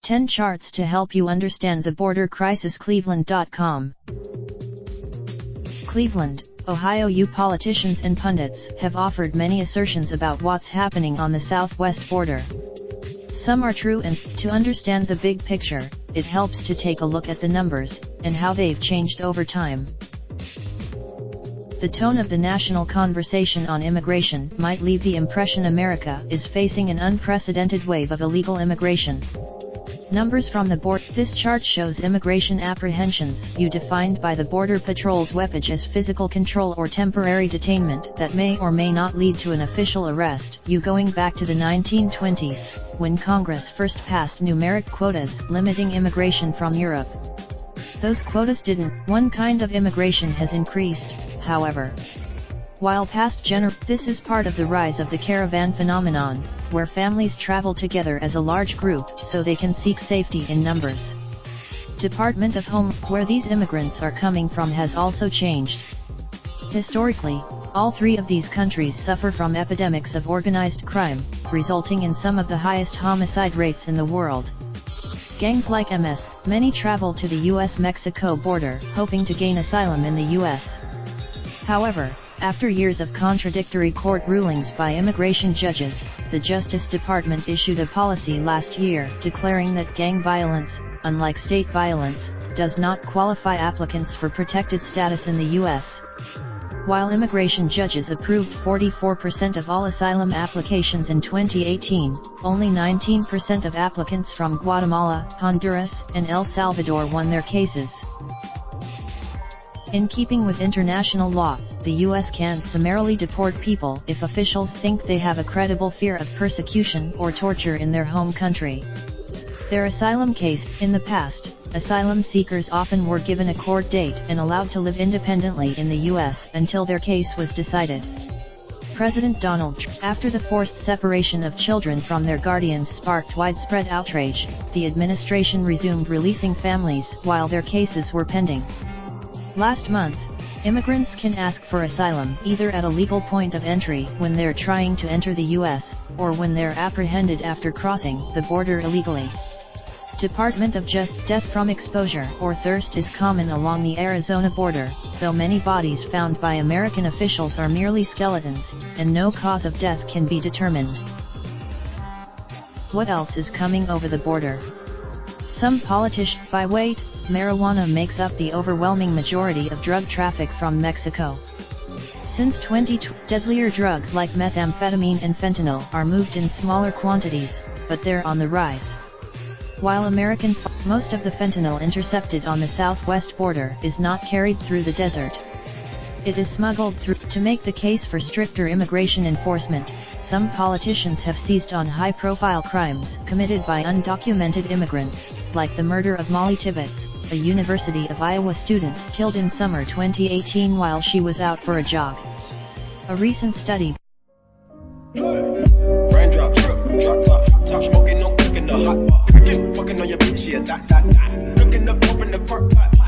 10 charts to help you understand the border crisis. Cleveland.com. Cleveland, Ohio. Politicians and pundits have offered many assertions about what's happening on the southwest border. Some are true, and to understand the big picture, it helps to take a look at the numbers, and how they've changed over time. The tone of the national conversation on immigration might leave the impression America is facing an unprecedented wave of illegal immigration. Numbers from the border. This chart shows immigration apprehensions, defined by the Border Patrol's webpage as physical control or temporary detainment that may or may not lead to an official arrest, going back to the 1920s, when Congress first passed numeric quotas limiting immigration from Europe. Those quotas didn't. One kind of immigration has increased, however. While past this is part of the rise of the caravan phenomenon, where families travel together as a large group so they can seek safety in numbers. Department of Home, where these immigrants are coming from, has also changed. Historically, all three of these countries suffer from epidemics of organized crime, resulting in some of the highest homicide rates in the world. Gangs like MS, many travel to the US-Mexico border, hoping to gain asylum in the US. However, after years of contradictory court rulings by immigration judges, the Justice Department issued a policy last year declaring that gang violence, unlike state violence, does not qualify applicants for protected status in the U.S. While immigration judges approved 44% of all asylum applications in 2018, only 19% of applicants from Guatemala, Honduras, and El Salvador won their cases. In keeping with international law, the U.S. can't summarily deport people if officials think they have a credible fear of persecution or torture in their home country. Their asylum case. In the past, asylum seekers often were given a court date and allowed to live independently in the U.S. until their case was decided. President Donald Trump, after the forced separation of children from their guardians sparked widespread outrage, the administration resumed releasing families while their cases were pending. Last month, immigrants can ask for asylum either at a legal point of entry when they're trying to enter the U.S., or when they're apprehended after crossing the border illegally. Department of Justice. Death from exposure or thirst is common along the Arizona border, though many bodies found by American officials are merely skeletons, and no cause of death can be determined. What else is coming over the border? Some politicians. By weight, marijuana makes up the overwhelming majority of drug traffic from Mexico. Since 2020, deadlier drugs like methamphetamine and fentanyl are moved in smaller quantities, but they're on the rise. While most of the fentanyl intercepted on the southwest border is not carried through the desert. It is smuggled through. To make the case for stricter immigration enforcement, some politicians have seized on high-profile crimes committed by undocumented immigrants, like the murder of Molly Tibbetts, a University of Iowa student killed in summer 2018 while she was out for a jog. A recent study. Raindrop, drop top, smoking, no cooking the hot pot. Fucking on your bitch, yeah, that. Looking up, open the park pot.